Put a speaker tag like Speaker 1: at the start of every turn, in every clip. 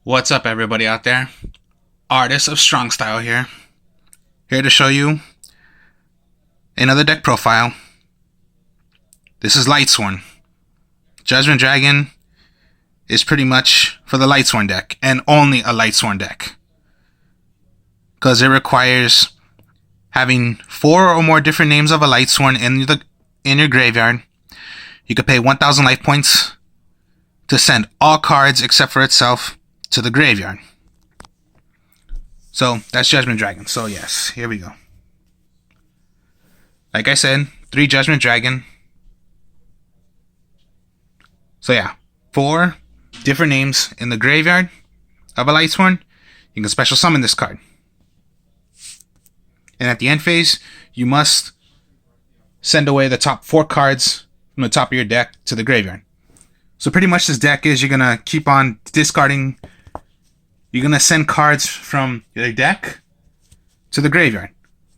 Speaker 1: What's up, everybody out there? Artist of Strong Style here to show you another deck profile. This is Lightsworn. Judgment Dragon is pretty much for the Lightsworn deck, and only a Lightsworn deck, because it requires having 4 or more different names of a Lightsworn in your graveyard. You could pay 1,000 life points to send all cards except for itself to the graveyard. So that's Judgment Dragon. So yes, here we go. Like I said, 3 Judgment Dragon. So yeah, 4 different names in the graveyard of a Lightsworn. You can special summon this card. And at the end phase, you must send away the top 4 cards from the top of your deck to the graveyard. So pretty much this deck is, you're going to keep on discarding. You're going to send cards from your deck to the graveyard.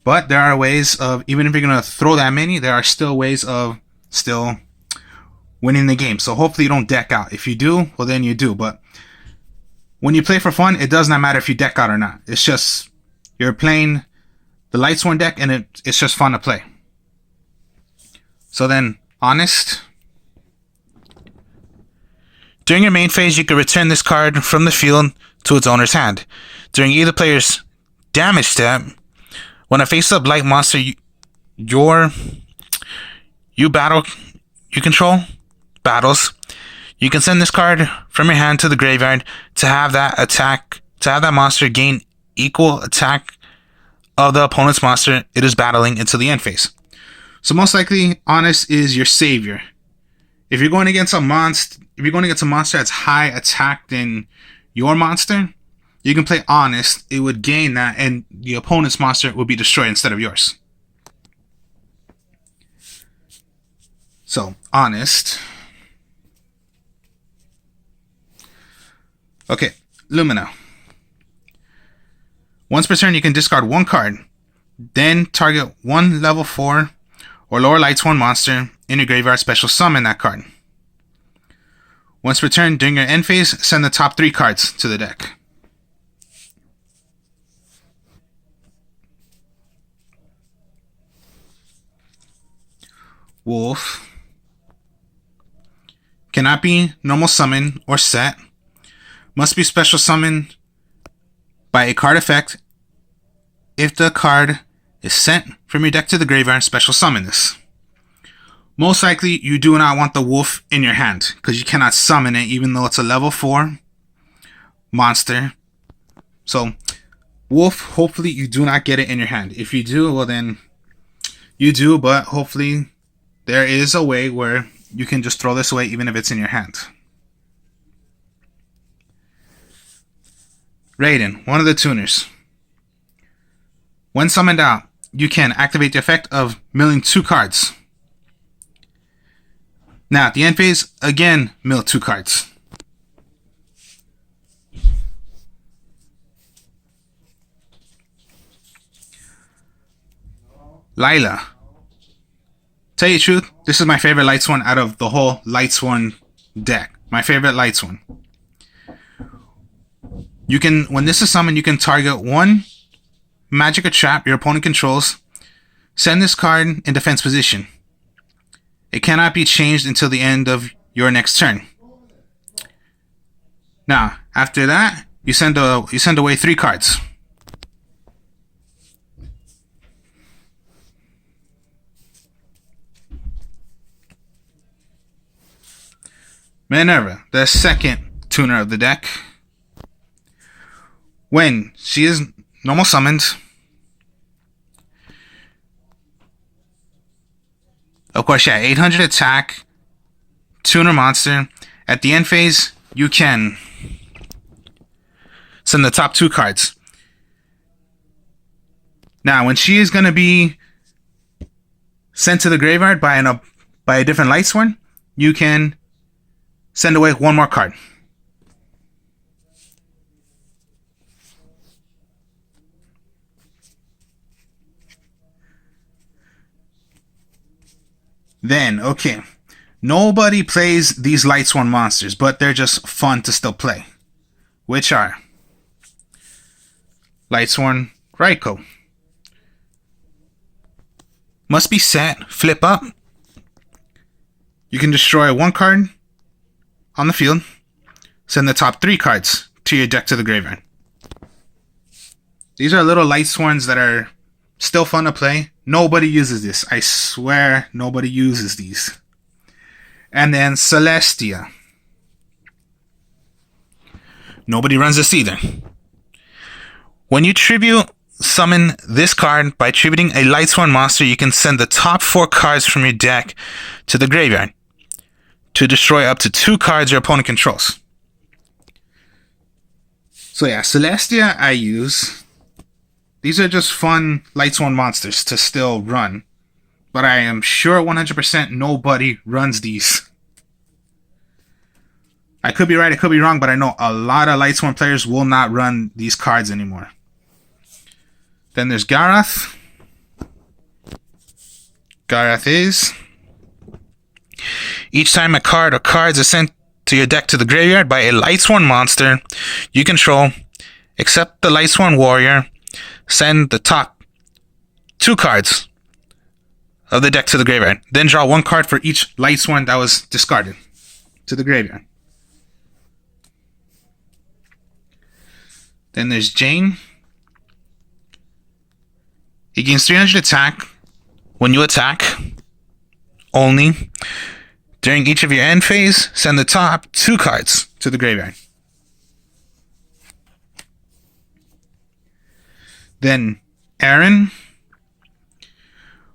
Speaker 1: But there are ways of, even if you're going to throw that many, there are still ways of still winning the game. So hopefully you don't deck out. If you do, well then you do. But when you play for fun, it does not matter if you deck out or not. It's just, you're playing the Lightsworn deck and it's just fun to play. So then, Honest. During your main phase, you can return this card from the field to its owner's hand. During either player's damage step, when a face-up light monster you control battles, you can send this card from your hand to the graveyard to have that monster gain equal attack of the opponent's monster it is battling into the end phase. So most likely, Honest is your savior. If you're going against a monster, that's high attack than your monster, you can play Honest. It would gain that, and the opponent's monster would be destroyed instead of yours. So, Honest. Okay, Lumina. Once per turn, you can discard 1 card. Then target 1 level 4 or lower Lightsworn monster in your graveyard, special summon that card. Once per turn, during your end phase, send the top 3 cards to the deck. Wolf. Cannot be normal summon or set. Must be special summoned by a card effect. If the card is sent from your deck to the graveyard, special summon this. Most likely, you do not want the wolf in your hand, because you cannot summon it even though it's a level 4 monster. So, wolf, hopefully you do not get it in your hand. If you do, well then, you do, but hopefully there is a way where you can just throw this away even if it's in your hand. Raiden, one of the tuners. When summoned out, you can activate the effect of milling 2 cards. Now, at the end phase, again, mill 2 cards. Lila. Tell you the truth, this is my favorite Lightsworn out of the whole Lightsworn deck. My favorite Lightsworn. You can, when this is summoned, you can target 1 magic or trap your opponent controls. Send this card in defense position. It cannot be changed until the end of your next turn. Now, after that, you send away 3 cards. Minerva, the second tuner of the deck. When she is normal summoned, of course, yeah, 800 attack, tuner monster. At the end phase, you can send the top 2 cards. Now, when she is going to be sent to the graveyard by a different Lightsworn, you can send away 1 more card. Then, okay, nobody plays these Lightsworn monsters, but they're just fun to still play. which are Lightsworn Raikou. Must be set, flip up. You can destroy one card on the field, send the top 3 cards to your deck to the graveyard. These are little Lightsworns that are still fun to play. Nobody uses this. I swear nobody uses these. And then Celestia. Nobody runs this either. When you tribute summon this card by tributing a Lightsworn monster, you can send the top 4 cards from your deck to the graveyard to destroy up to 2 cards your opponent controls. So yeah, Celestia I use. These are just fun Lightsworn monsters to still run. But I am sure 100% nobody runs these. I could be right, I could be wrong, but I know a lot of Lightsworn players will not run these cards anymore. Then there's Garath. Garath is... each time a card or cards are sent to your deck to the graveyard by a Lightsworn monster you control, except the Lightsworn warrior, send the top 2 cards of the deck to the graveyard. Then draw 1 card for each Lightsworn that was discarded to the graveyard. Then there's Jane. He gains 300 attack when you attack only. During each of your end phase, send the top 2 cards to the graveyard. Then Aaron.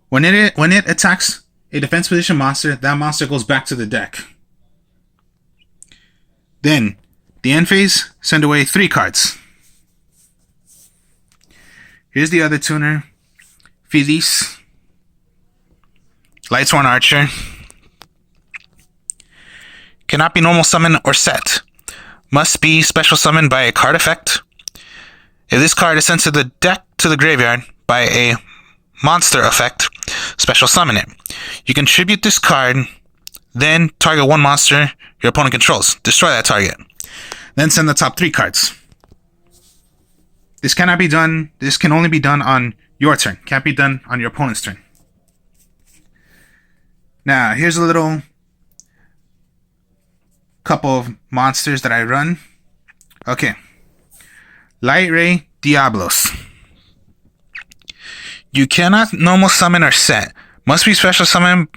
Speaker 1: When it attacks a defense position monster, that monster goes back to the deck. Then, the end phase, send away 3 cards. Here's the other tuner. Phyllis. Lightsworn Archer. Cannot be normal summon or set. Must be special summoned by a card effect. If this card is sent to the deck to the graveyard by a monster effect, special summon it. You can tribute this card, then target 1 monster your opponent controls. Destroy that target. Then send the top 3 cards. This cannot be done. This can only be done on your turn. Can't be done on your opponent's turn. Now, here's a little couple of monsters that I run. Okay. Light Ray Diablos. You cannot normal summon or set. Must be special summoned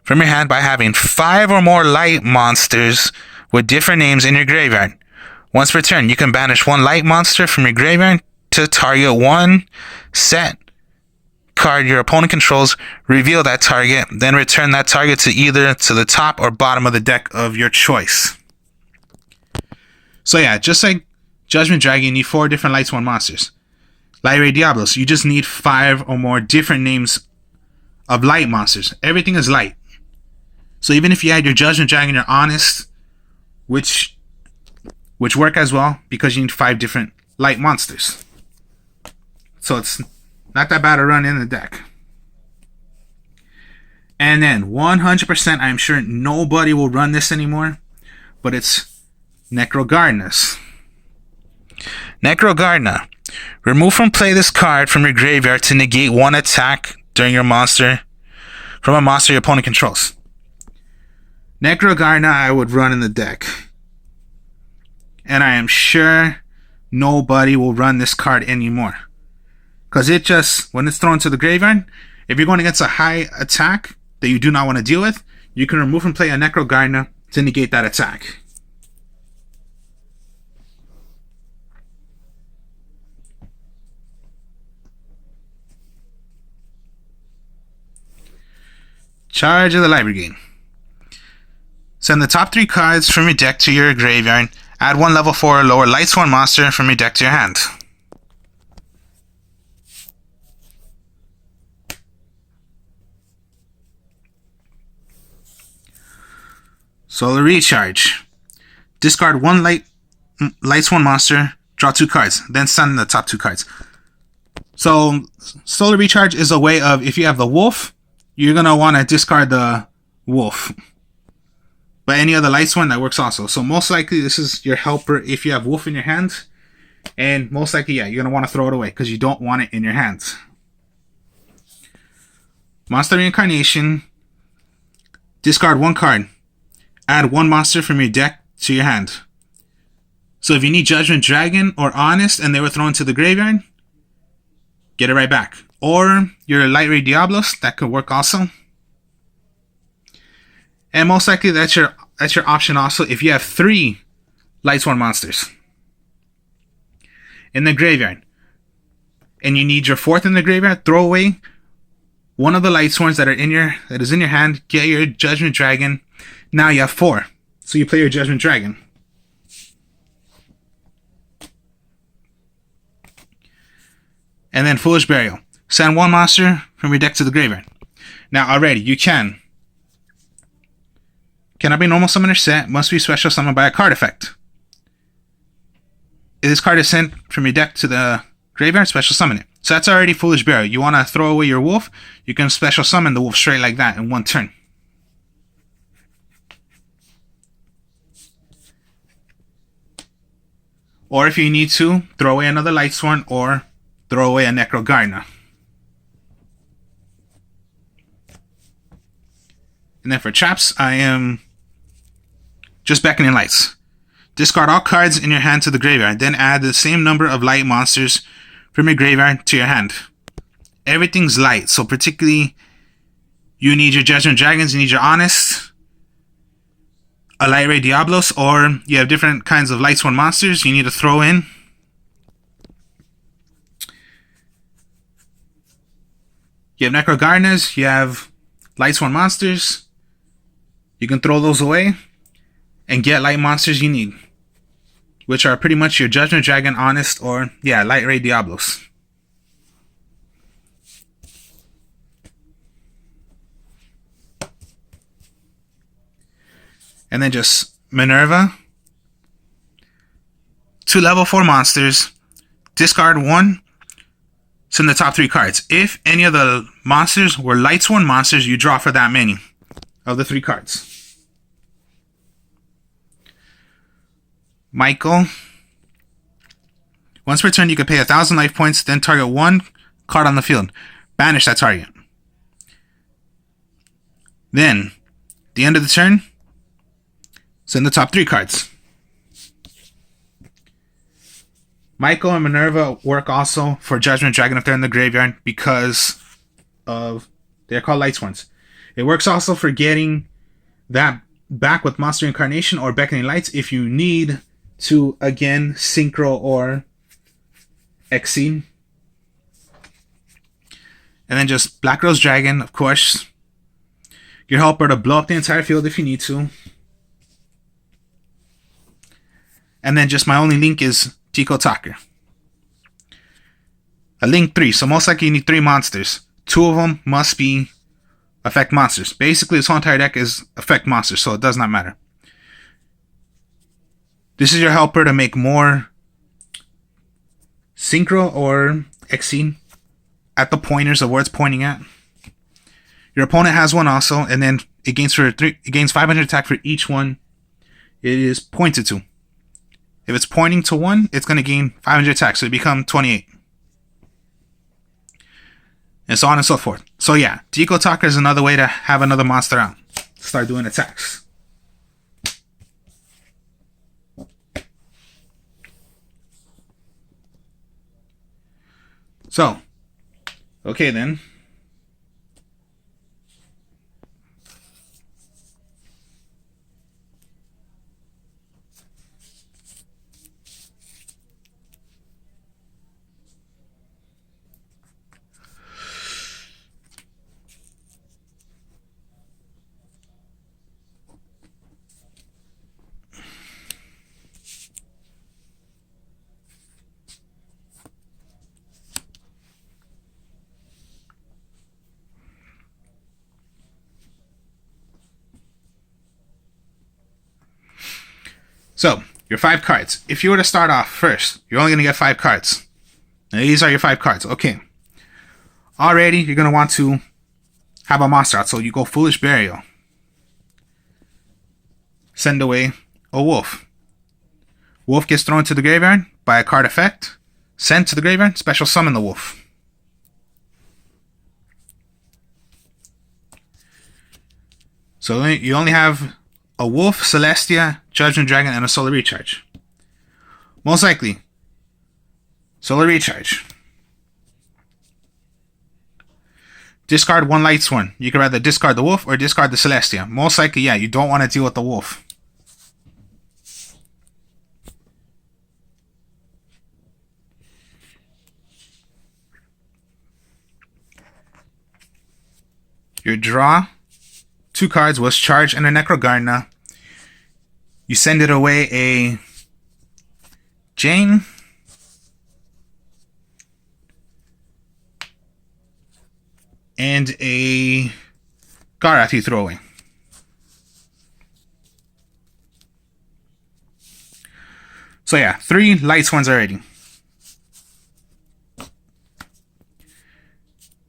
Speaker 1: from your hand by having 5 or more light monsters with different names in your graveyard. Once per turn, you can banish 1 light monster from your graveyard to target 1 set card your opponent controls, reveal that target, then return that target to either to the top or bottom of the deck of your choice. So yeah, just like Judgment Dragon, you need 4 different Lightsworn monsters. Light Ray Diablos, you just need 5 or more different names of light monsters. Everything is light. So even if you add your Judgment Dragon, your Honest, which work as well, because you need 5 different light monsters. So it's not that bad to run in the deck. And then 100%, I'm sure nobody will run this anymore, but it's Necrogardenas. Necrogardenas. Remove from play this card from your graveyard to negate 1 attack during your monster from a monster your opponent controls. Necrogardenas I would run in the deck. And I am sure nobody will run this card anymore. Because it just, when it's thrown to the graveyard, if you're going against a high attack that you do not want to deal with, you can remove from play a Necrogardenas to negate that attack. Charge of the Light Brigade. Send the top 3 cards from your deck to your graveyard. Add 1 level 4 or lower Lightsworn monster from your deck to your hand. Solar Recharge. Discard 1 Lightsworn monster, draw 2 cards, then send the top 2 cards. So, Solar Recharge is a way of, if you have the wolf, you're going to want to discard the wolf. But any other Lightsworn, that works also. So most likely this is your helper if you have Wolf in your hand. And most likely, yeah, you're going to want to throw it away because you don't want it in your hands. Monster Reincarnation. Discard 1 card. Add 1 monster from your deck to your hand. So if you need Judgment Dragon or Honest and they were thrown to the graveyard, get it right back. Or your Light Ray Diablos, that could work also. And most likely that's your option also if you have 3 Lightsworn monsters in the graveyard. And you need your 4th in the graveyard, throw away one of the Lightsworns that is in your hand, get your Judgment Dragon. Now you have 4. So you play your Judgment Dragon. And then Foolish Burial. Send 1 monster from your deck to the graveyard. Now already, you cannot be normal summoner set, must be special summoned by a card effect. If this card is sent from your deck to the graveyard, special summon it. So that's already Foolish Burial. You want to throw away your wolf, you can special summon the wolf straight like that in 1 turn. Or if you need to, throw away another Lightsworn or throw away a Necro Gardener. And then for traps, I am just Beckoning Lights. Discard all cards in your hand to the graveyard, then add the same number of light monsters from your graveyard to your hand. Everything's light, so particularly you need your Judgment Dragons, you need your Honest, a Light Ray Diablos, or you have different kinds of Lightsworn monsters you need to throw in. You have Necro Gardeners, you have Lightsworn monsters. You can throw those away and get light monsters you need, which are pretty much your Judgment Dragon, Honest, or yeah, Light Ray Diablos. And then just Minerva. 2 level 4 monsters. Discard 1. Send the top 3 cards. If any of the monsters were Lightsworn monsters, you draw for that many of the 3 cards. Michael. Once per turn, you can pay 1,000 life points, then target 1 card on the field. Banish that target. Then, at the end of the turn, send the top 3 cards. Michael and Minerva work also for Judgment Dragon if they're in the graveyard because of they're called Lightsworns. It works also for getting that back with Monster Incarnation or Beckoning Lights if you need to again Synchro or Exceed. And then just Black Rose Dragon, of course. Your helper to blow up the entire field if you need to. And then just my only link is Tico Talker. A link 3, so most likely you need 3 monsters. 2 of them must be affect monsters. Basically, this whole entire deck is affect monsters, so it does not matter. This is your helper to make more Synchro or Exceed at the pointers of where it's pointing at. Your opponent has one also, and then it gains 500 attack for each one it is pointed to. If it's pointing to 1, it's going to gain 500 attack, so it becomes 28. And so on and so forth. So yeah, Tico Talker is another way to have another monster out. Start doing attacks. So, okay then. So, your 5 cards. If you were to start off first, you're only going to get 5 cards. And these are your 5 cards. Okay. Already, you're going to want to have a monster out. So you go Foolish Burial. send away a wolf. Wolf gets thrown to the graveyard by a card effect. Send to the graveyard, special summon the wolf. So you only have a wolf, Celestia, Judgment Dragon, and a Solar Recharge. Most likely, Solar Recharge. Discard one Lightsworn. You can either discard the wolf or discard the Celestia. Most likely, yeah, you don't want to deal with the wolf. Your draw 2 cards was Charge and a Necrogardener. You send it away a Jane. And a Garath you throw away. So yeah, 3 Lightsworns already.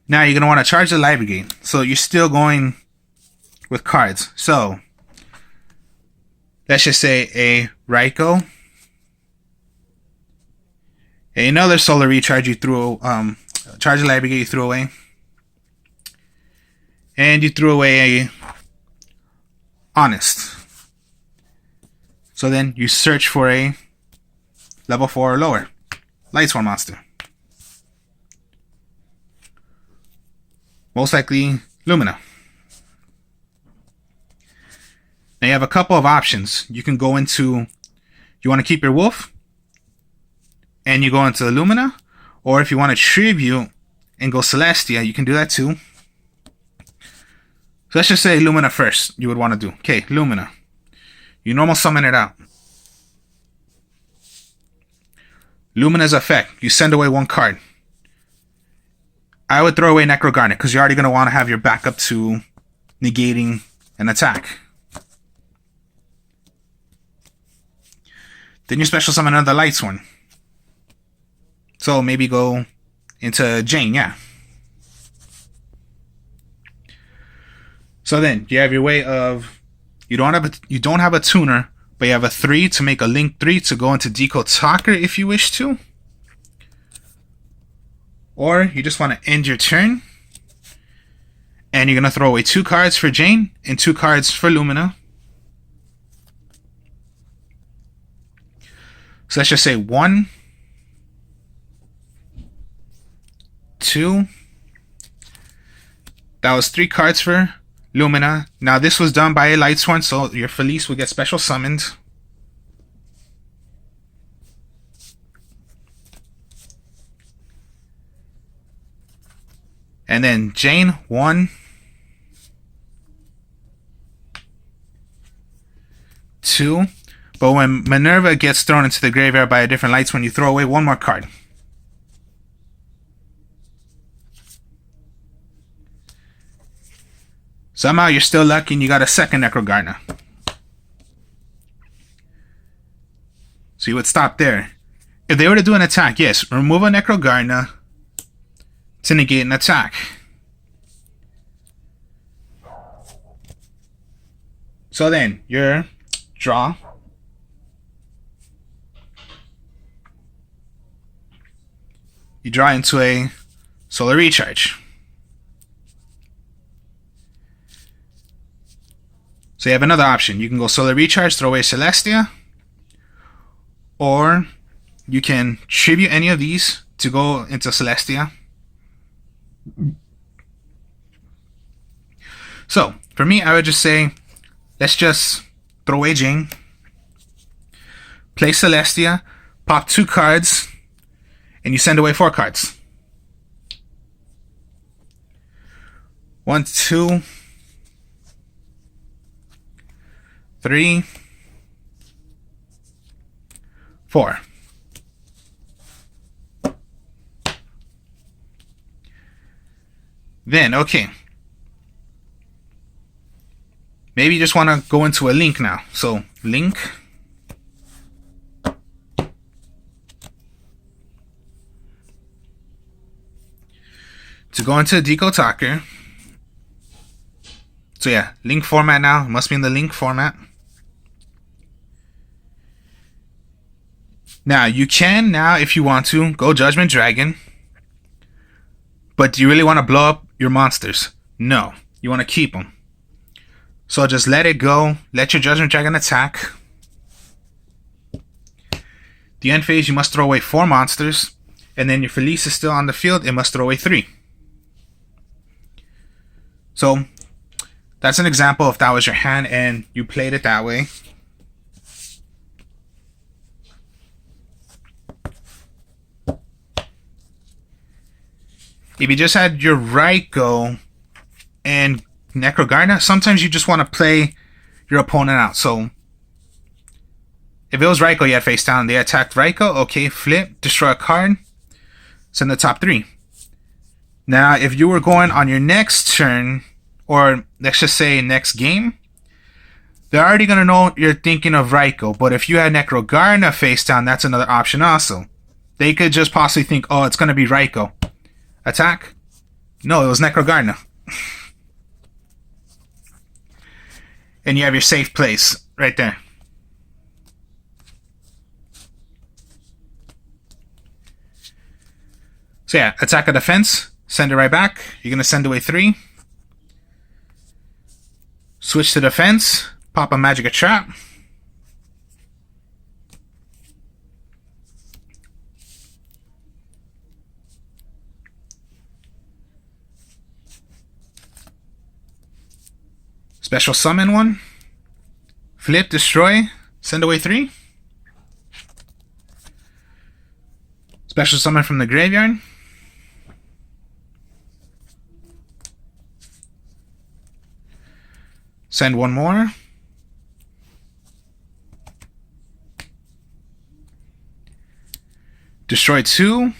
Speaker 1: Now you're going to want to charge the Light Brigade. So you're still going with cards. So let's just say a Raikou. Another Solar Recharge you threw, charge the Light Brigade you threw away. And you threw away a Honest. So then you search for a level 4 or lower Lightsworn monster. Most likely Lumina. Now you have a couple of options. You can go into, you want to keep your wolf and you go into Lumina, or if you want to tribute and go Celestia, you can do that too. So let's just say Lumina first, you would want to do. Okay, Lumina. You normal summon it out. Lumina's effect, you send away 1 card. I would throw away Necrogarnet because you're already going to want to have your backup to negating an attack. Then you special summon another Lightsworn. So maybe go into Jane, yeah. So then you have your way of you don't have a tuner, but you have a 3 to make a link 3 to go into Decode Talker if you wish to. Or you just want to end your turn and you're going to throw away 2 cards for Jane and 2 cards for Lumina. So let's just say 1, 2. That was 3 cards for Lumina. Now this was done by a Lightsworn, so your Felice will get special summoned. And then Jane, 1, 2. But when Minerva gets thrown into the graveyard by a different Lightsworn, you throw away 1 more card. Somehow you're still lucky and you got a second Necrogardener. So you would stop there. If they were to do an attack, yes, remove a Necrogardener to negate an attack. So then, your draw. You draw into a Solar Recharge. So you have another option. You can go Solar Recharge, throw away Celestia. Or you can tribute any of these to go into Celestia. So, for me, I would just say, let's just throw away Jane. Play Celestia. Pop 2 cards. And you send away 4 cards. 1, 2, 3, 4. Then, okay. Maybe you just want to go into a link now. So, link. To go into Decode Talker. So yeah, link format now. It must be in the link format. Now, you can now, if you want to, go Judgment Dragon. But do you really want to blow up your monsters? No. You want to keep them. So just let it go. Let your Judgment Dragon attack. The end phase, you must throw away 4 monsters. And then if Felice is still on the field, it must throw away 3. So, that's an example if that was your hand and you played it that way. If you just had your Raikou and Necrogarna, sometimes you just want to play your opponent out. So, if it was Raikou you had face down, they attacked Raikou, okay, flip, destroy a card, send the top 3. Now, if you were going on your next turn, or let's just say next game, they're already going to know you're thinking of Raikou. But if you had Necrogarna face down, that's another option also. They could just possibly think, oh, it's going to be Raikou. Attack? No, it was Necrogarna. And you have your safe place right there. So yeah, attack or defense, send it right back. You're going to send away 3. Switch to defense, pop a Magic Trap. Special summon 1. Flip, destroy, send away 3. Special summon from the graveyard. Send 1 more. Destroy 2.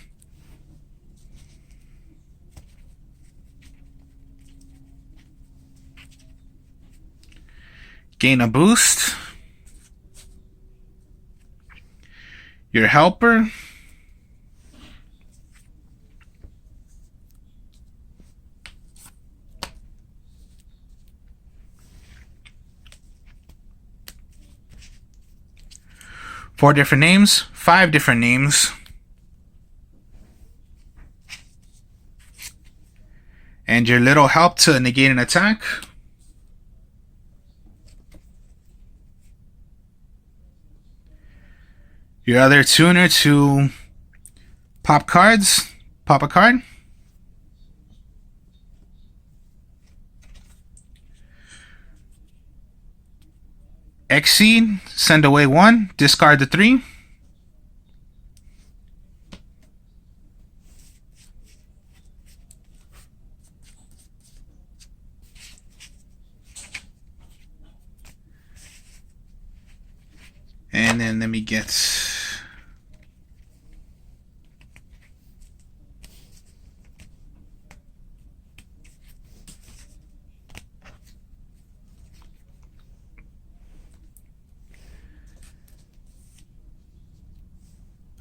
Speaker 1: Gain a boost. Your helper. Four different names, 5 different names. And your little help to negate an attack. Your other tuner to pop cards. Pop a card. Exceed, send away 1, discard the 3. And then let me get...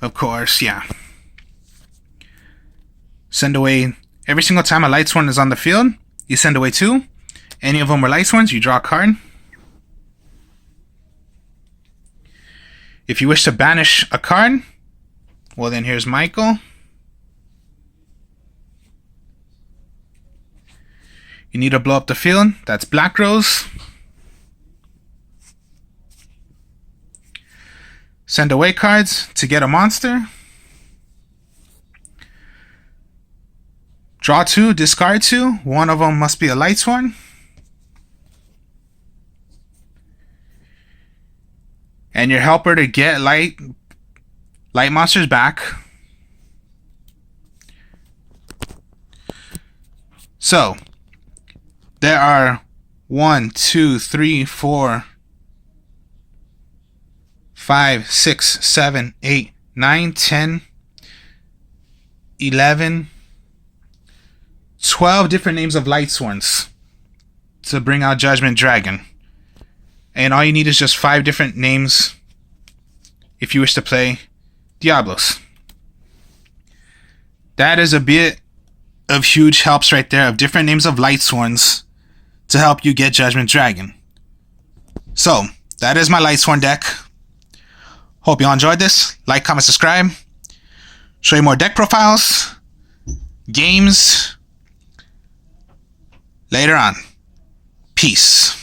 Speaker 1: Of course, yeah. Send away... Every single time a Lightsworn is on the field, you send away 2. Any of them are Lightsworns, you draw a card. If you wish to banish a card, well then here's Michael. You need to blow up the field, that's Black Rose. Send away cards to get a monster. Draw 2, discard 2. One of them must be a Lightsworn. And your helper to get light monsters back. So, there are 1, 2, 3, 4, 5, 6, 7, 8, 9, 10, 11, 12 different names of Lightsworns to bring out Judgment Dragon. And all you need is just 5 different names if you wish to play Diablos. That is a bit of huge helps right there of different names of Lightsworns to help you get Judgment Dragon. So, that is my Lightsworn deck. Hope you all enjoyed this. Like, comment, subscribe. Show you more deck profiles, games later on. Peace.